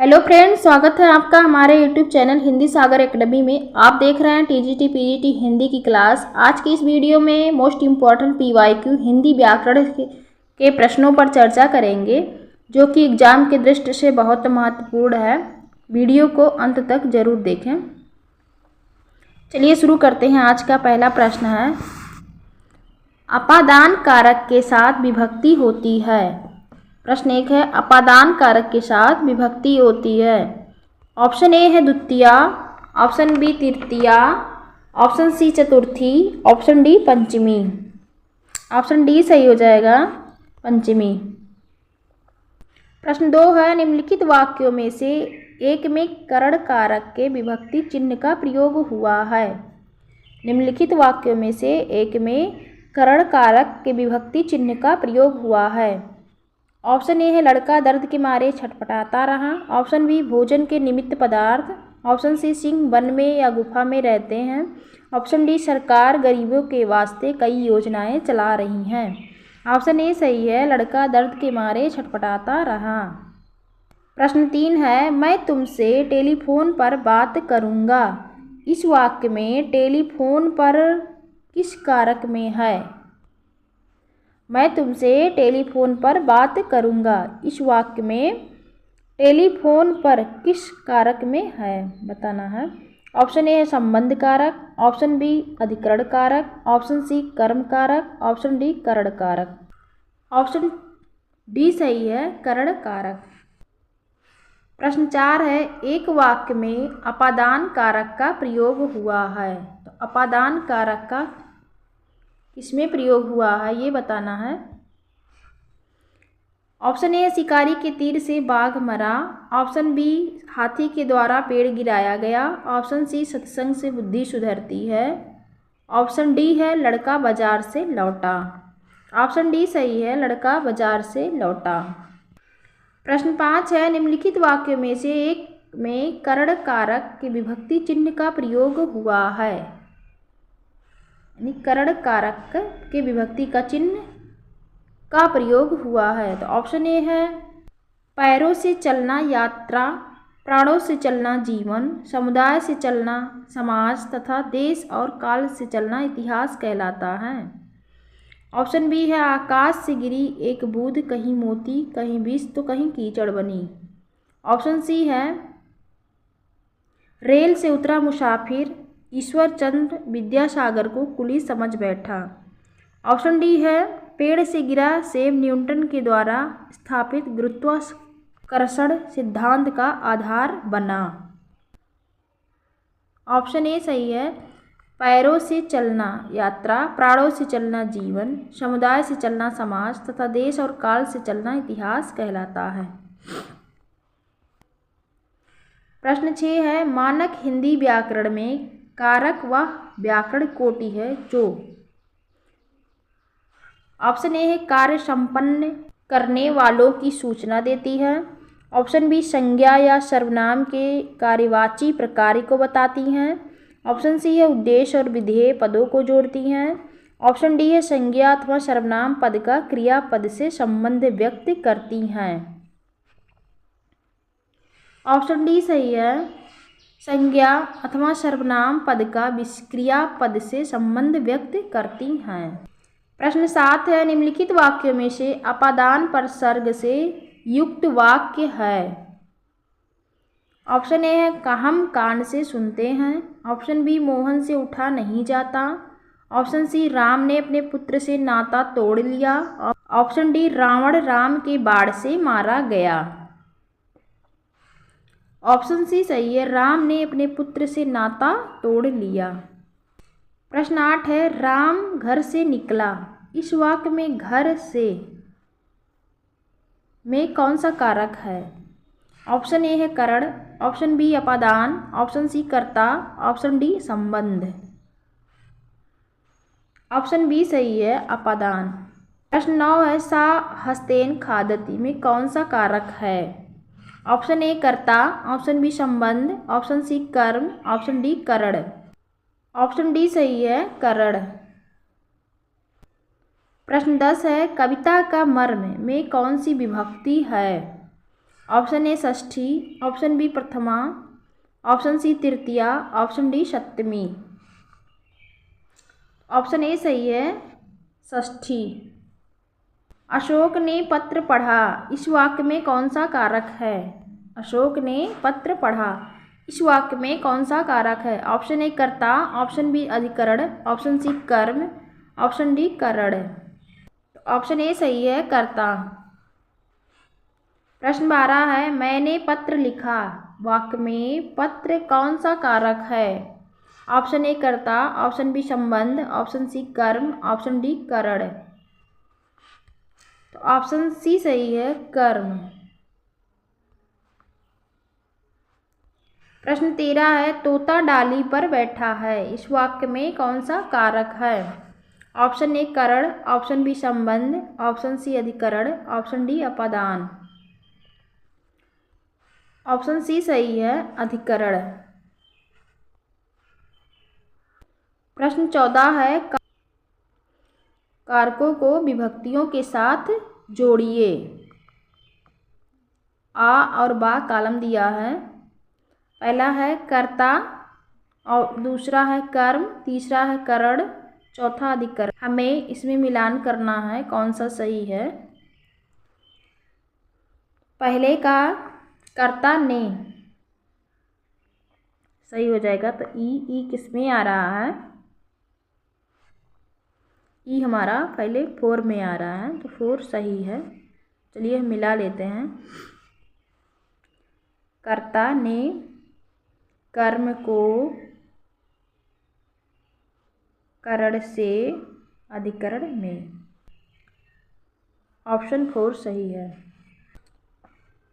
Hello friends, स्वागत है आपका हमारे यूट्यूब चैनल हिंदी सागर एकेडमी में। आप देख रहे हैं टीजीटी पीजीटी हिंदी की क्लास। आज की इस वीडियो में मोस्ट इम्पॉर्टेंट पीवाईक्यू हिंदी व्याकरण के प्रश्नों पर चर्चा करेंगे, जो कि एग्जाम की दृष्टि से बहुत महत्वपूर्ण है। वीडियो को अंत तक जरूर देखें। चलिए शुरू करते हैं। आज का पहला प्रश्न है, अपादान कारक के साथ विभक्ति होती है। प्रश्न 1 है, अपादान कारक के साथ विभक्ति होती है। ऑप्शन ए है द्वितीया, ऑप्शन बी तृतीया, ऑप्शन सी चतुर्थी, ऑप्शन डी पंचमी। ऑप्शन डी सही हो जाएगा, पंचमी। प्रश्न 2 है, निम्नलिखित वाक्यों में से एक में करण कारक के विभक्ति चिन्ह का प्रयोग हुआ है। निम्नलिखित वाक्यों में से एक में करण कारक के विभक्ति चिन्ह का प्रयोग हुआ है। ऑप्शन ए है, लड़का दर्द के मारे छटपटाता रहा। ऑप्शन बी, भोजन के निमित्त पदार्थ। ऑप्शन सी, सिंह वन में या गुफा में रहते हैं। ऑप्शन डी, सरकार गरीबों के वास्ते कई योजनाएं चला रही हैं। ऑप्शन ए सही है, लड़का दर्द के मारे छटपटाता रहा। प्रश्न 3 है, मैं तुमसे टेलीफोन पर बात करूंगा। इस वाक्य में टेलीफोन पर किस कारक में है? मैं तुमसे टेलीफोन पर बात करूंगा। इस वाक्य में टेलीफोन पर किस कारक में है बताना है। ऑप्शन ए है संबंध कारक, ऑप्शन बी अधिकरण कारक, ऑप्शन सी कर्म कारक, ऑप्शन डी करण कारक। ऑप्शन डी सही है, करण कारक। प्रश्न 4 है, एक वाक्य में अपादान कारक का प्रयोग हुआ है। तो अपादान कारक का किसमें प्रयोग हुआ है ये बताना है। ऑप्शन ए, शिकारी के तीर से बाघ मरा। ऑप्शन बी, हाथी के द्वारा पेड़ गिराया गया। ऑप्शन सी, सत्संग से बुद्धि सुधरती है। ऑप्शन डी है, लड़का बाजार से लौटा। ऑप्शन डी सही है, लड़का बाजार से लौटा। प्रश्न 5 है, निम्नलिखित वाक्यों में से एक में करण कारक के विभक्ति चिन्ह का प्रयोग हुआ है। यानी करण कारक के विभक्ति का चिन्ह का प्रयोग हुआ है। तो ऑप्शन ए है, पैरों से चलना यात्रा, प्राणों से चलना जीवन, समुदाय से चलना समाज तथा देश और काल से चलना इतिहास कहलाता है। ऑप्शन बी है, आकाश से गिरी एक बूंद, कहीं मोती कहीं विष तो कहीं कीचड़ बनी। ऑप्शन सी है, रेल से उतरा मुसाफिर, ईश्वर चंद्र विद्यासागर को कुली समझ बैठा। ऑप्शन डी है, पेड़ से गिरा सेब न्यूटन के द्वारा स्थापित गुरुत्वाकर्षण सिद्धांत का आधार बना। ऑप्शन ए सही है, पैरों से चलना यात्रा, प्राणों से चलना जीवन, समुदाय से चलना समाज तथा देश और काल से चलना इतिहास कहलाता है। प्रश्न 6 है, मानक हिंदी व्याकरण में कारक वह व्याकरण कोटि है जो। ऑप्शन ए है, कार्य संपन्न करने वालों की सूचना देती है। ऑप्शन बी, संज्ञा या सर्वनाम के कार्यवाची प्रकार को बताती हैं। ऑप्शन सी है, उद्देश्य और विधेय पदों को जोड़ती हैं। ऑप्शन डी है, संज्ञा अथवा सर्वनाम पद का क्रियापद से संबंध व्यक्त करती हैं। ऑप्शन डी सही है, संज्ञा अथवा सर्वनाम पद का क्रियापद से संबंध व्यक्त करती हैं। प्रश्न 7 है, निम्नलिखित वाक्यों में से अपादान पर सर्ग से युक्त वाक्य है। ऑप्शन ए है, हम कान से सुनते हैं। ऑप्शन बी, मोहन से उठा नहीं जाता। ऑप्शन सी, राम ने अपने पुत्र से नाता तोड़ लिया। ऑप्शन डी, रावण राम के बाण से मारा गया। ऑप्शन सी सही है, राम ने अपने पुत्र से नाता तोड़ लिया। प्रश्न 8 है, राम घर से निकला। इस वाक्य में घर से में कौन सा कारक है? ऑप्शन ए है करण, ऑप्शन बी अपादान, ऑप्शन सी कर्ता, ऑप्शन डी संबंध। ऑप्शन बी सही है, अपादान। प्रश्न 9 है, सा हस्तेन खादति में कौन सा कारक है? ऑप्शन ए कर्ता, ऑप्शन बी संबंध, ऑप्शन सी कर्म, ऑप्शन डी करण। ऑप्शन डी सही है, करण। प्रश्न 10 है, कविता का मर्म में कौन सी विभक्ति है? ऑप्शन ए षष्ठी, ऑप्शन बी प्रथमा, ऑप्शन सी तृतीया, ऑप्शन डी सप्तमी। ऑप्शन ए सही है, षष्ठी। अशोक ने पत्र पढ़ा, इस वाक्य में कौन सा कारक है? अशोक ने पत्र पढ़ा, इस वाक्य में कौन सा कारक है? ऑप्शन ए कर्ता, ऑप्शन बी अधिकरण, ऑप्शन सी कर्म, option D Karan. Option A सही है, कर्ता। प्रश्न 12 है, मैंने पत्र लिखा, वाक्य में पत्र कौन सा कारक है? ऑप्शन ए कर्ता, ऑप्शन बी संबंध, ऑप्शन सी कर्म, ऑप्शन डी करण। तो ऑप्शन सी सही है, कर्म। प्रश्न 13 है, तोता डाली पर बैठा है, इस वाक्य में कौन सा कारक है? ऑप्शन ए करण, ऑप्शन बी संबंध, ऑप्शन सी अधिकरण, ऑप्शन डी अपादान। ऑप्शन सी सही है, अधिकरण। प्रश्न 14 है, कारकों को विभक्तियों के साथ जोड़िए। आ और बा कॉलम दिया है। पहला है कर्ता, और दूसरा है कर्म, तीसरा है करण, चौथा अधिकरण। हमें इसमें मिलान करना है, कौन सा सही है। पहले का कर्ता ने सही हो जाएगा, तो ई किस में आ रहा है? ई हमारा पहले 4 में आ रहा है, तो 4 सही है। चलिए हम मिला लेते हैं। कर्ता ने कर्म को करण से अधिकरण में, ऑप्शन 4 सही है।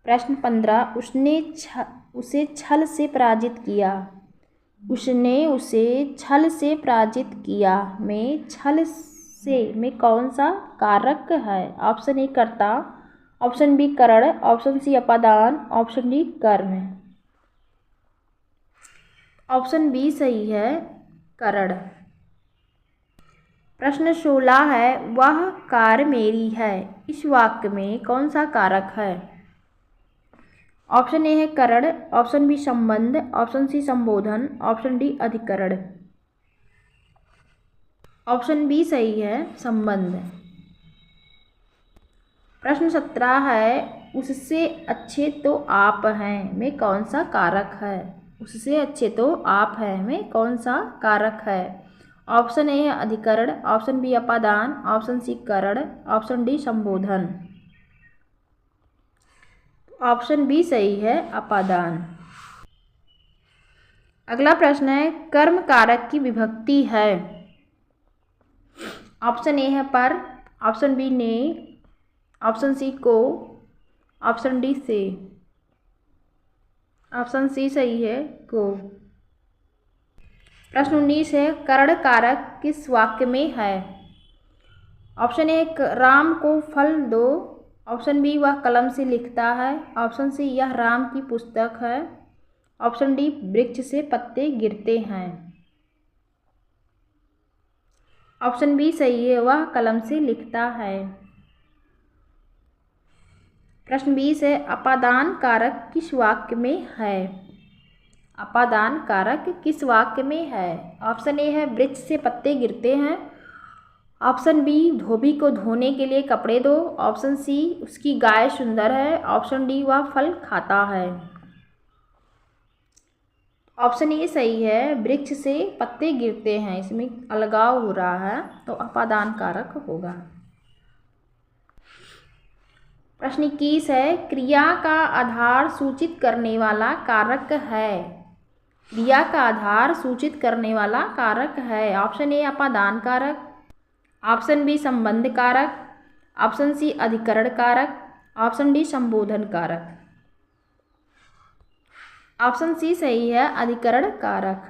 प्रश्न 15, उसे छल से पराजित किया, उसने उसे छल से पराजित किया में छल से में कौन सा कारक है? ऑप्शन ए कर्ता, ऑप्शन बी करण, ऑप्शन सी अपादान, ऑप्शन डी कर्म। ऑप्शन बी सही है, करण। प्रश्न 16 है, वह कार मेरी है, इस वाक्य में कौन सा कारक है? ऑप्शन ए है करण, ऑप्शन बी संबंध, ऑप्शन सी संबोधन, ऑप्शन डी अधिकरण। ऑप्शन बी सही है, संबंध। प्रश्न 17 है, उससे अच्छे तो आप हैं में कौन सा कारक है? उससे अच्छे तो आप हैं में कौन सा कारक है? ऑप्शन ए है अधिकरण, ऑप्शन बी अपादान, ऑप्शन सी करण, ऑप्शन डी संबोधन। ऑप्शन बी सही है, अपादान। अगला प्रश्न है, कर्म कारक की विभक्ति है। ऑप्शन ए है पर, ऑप्शन बी ने, ऑप्शन सी को, ऑप्शन डी से। ऑप्शन सी सही है, को। प्रश्न 19 है, करण कारक किस वाक्य में है? ऑप्शन ए राम को फल दो, ऑप्शन बी वह कलम से लिखता है, ऑप्शन सी यह राम की पुस्तक है, ऑप्शन डी वृक्ष से पत्ते गिरते हैं। ऑप्शन बी सही है, वह कलम से लिखता है। प्रश्न 20 है, अपादान कारक किस वाक्य में है? अपादान कारक किस वाक्य में है? ऑप्शन ए है वृक्ष से पत्ते गिरते हैं, ऑप्शन बी धोबी को धोने के लिए कपड़े दो, ऑप्शन सी उसकी गाय सुंदर है, ऑप्शन डी वह फल खाता है। ऑप्शन ए सही है, वृक्ष से पत्ते गिरते हैं, इसमें अलगाव हो रहा है, तो अपादान कारक होगा। प्रश्न 21 है, क्रिया का आधार सूचित करने वाला कारक है। क्रिया का आधार सूचित करने वाला कारक है। ऑप्शन ए अपादान कारक, ऑप्शन बी संबंध कारक, ऑप्शन सी अधिकरण कारक, ऑप्शन डी संबोधन कारक। ऑप्शन सी सही है, अधिकरण कारक।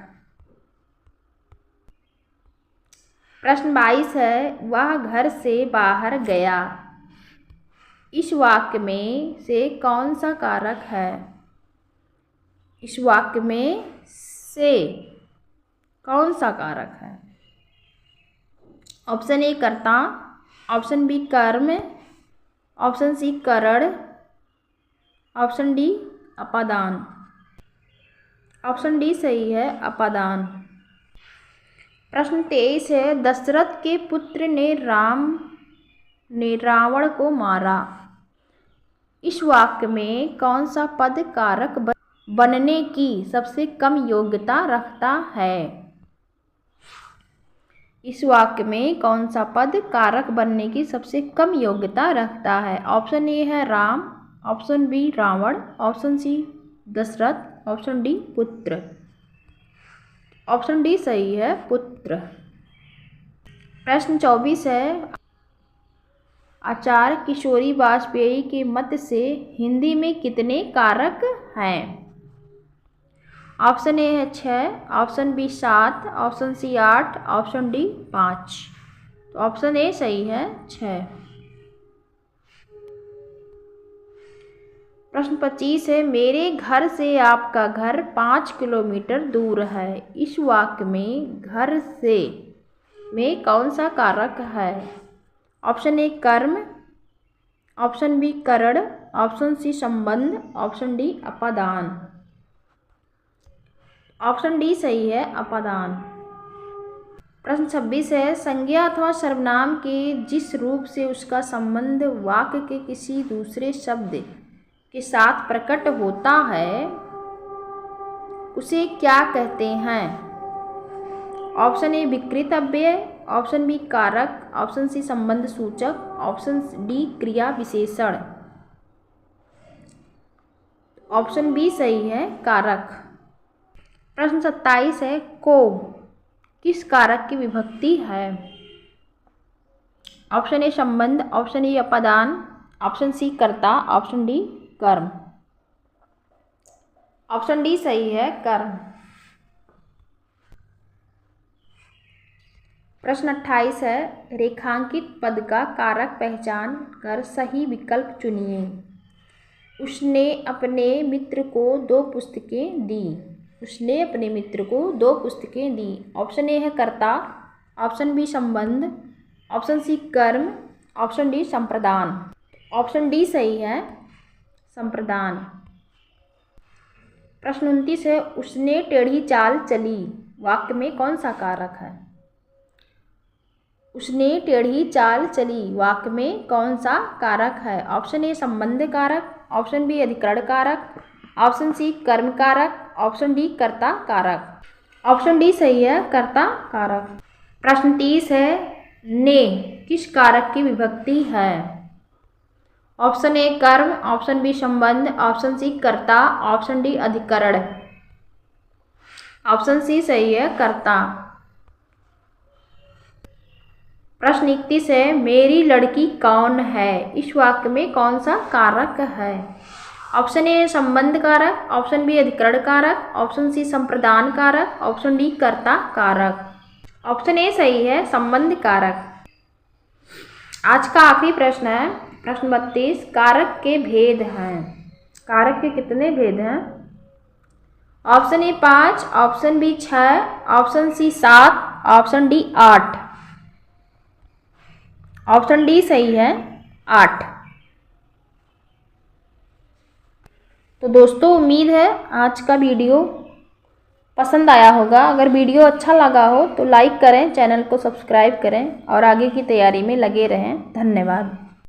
प्रश्न 22 है, वह घर से बाहर गया, इस वाक्य में से कौन सा कारक है? इस वाक्य में से कौन सा कारक है? ऑप्शन ए कर्ता, ऑप्शन बी कर्म, ऑप्शन सी करण, ऑप्शन डी अपादान। ऑप्शन डी सही है, अपादान। प्रश्न 23 है, दशरथ के पुत्र ने रावण को मारा। इस वाक्य में कौन सा पद कारक बनने की सबसे कम योग्यता रखता है? इस वाक्य में कौन सा पद कारक बनने की सबसे कम योग्यता रखता है? ऑप्शन ए है Ram, option B Ravan, option C Dashrath, option D पुत्र। ऑप्शन डी सही है, पुत्र। प्रश्न 24 है, आचार्य किशोरी वाजपेयी के मत से हिंदी में कितने कारक हैं? ऑप्शन ए है 6, option B 7, option C 8, option D 5। तो ऑप्शन ए सही है, 6। प्रश्न 25 है, मेरे घर से आपका घर 5 किलोमीटर दूर है। इस वाक्य में घर से में कौन सा कारक है? ऑप्शन ए कर्म, ऑप्शन बी करण, ऑप्शन सी संबंध, ऑप्शन डी अपादान। ऑप्शन डी सही है, अपादान। प्रश्न 26 है, संज्ञा अथवा सर्वनाम के जिस रूप से उसका संबंध वाक्य के किसी दूसरे शब्द के साथ प्रकट होता है उसे क्या कहते हैं? ऑप्शन ए विकृत अव्यय, ऑप्शन बी कारक, ऑप्शन सी संबंध सूचक, ऑप्शन डी क्रिया विशेषण। ऑप्शन बी सही है, कारक। प्रश्न 27 है, को किस कारक की विभक्ति है? ऑप्शन ए संबंध, ऑप्शन ए अपादान, ऑप्शन सी कर्ता, ऑप्शन डी कर्म। ऑप्शन डी सही है, कर्म। प्रश्न 28 है, रेखांकित पद का कारक पहचान कर सही विकल्प चुनिए। उसने अपने मित्र को 2 पुस्तकें दी। उसने अपने मित्र को 2 पुस्तकें दी। ऑप्शन ए है कर्ता, ऑप्शन बी संबंध, ऑप्शन सी कर्म, ऑप्शन डी संप्रदान। ऑप्शन डी सही है, संप्रदान। प्रश्न 29 है, उसने टेढ़ी चाल चली। वाक्य में कौन सा कारक है? उसने टेढ़ी चाल चली वाक्य में कौन सा कारक है? ऑप्शन ए संबंध कारक, ऑप्शन बी अधिकरण कारक, ऑप्शन सी कर्म कारक, ऑप्शन डी कर्ता कारक। ऑप्शन डी सही है, कर्ता कारक। प्रश्न 30 है, ने किस कारक की विभक्ति है? ऑप्शन ए कर्म, ऑप्शन बी संबंध, ऑप्शन सी कर्ता, ऑप्शन डी अधिकरण। ऑप्शन सी सही है, कर्ता। प्रश्न 31 है, मेरी लड़की कौन है। इस वाक्य में कौन सा कारक है? ऑप्शन ए संबंध कारक, ऑप्शन बी अधिकरण कारक, ऑप्शन सी संप्रदान कारक, ऑप्शन डी कर्ता कारक। ऑप्शन ए सही है, संबंध कारक। आज का आखिरी प्रश्न है प्रश्न 32, कारक के भेद हैं। कारक के कितने भेद हैं? Option A 5, option B 6, option C 7, option D 8। Option D सही है, 8। तो दोस्तों उम्मीद है आज का वीडियो पसंद आया होगा। अगर वीडियो अच्छा लगा हो तो लाइक करें, चैनल को सब्सक्राइब करें और आगे की तैयारी में लगे रहें। धन्यवाद।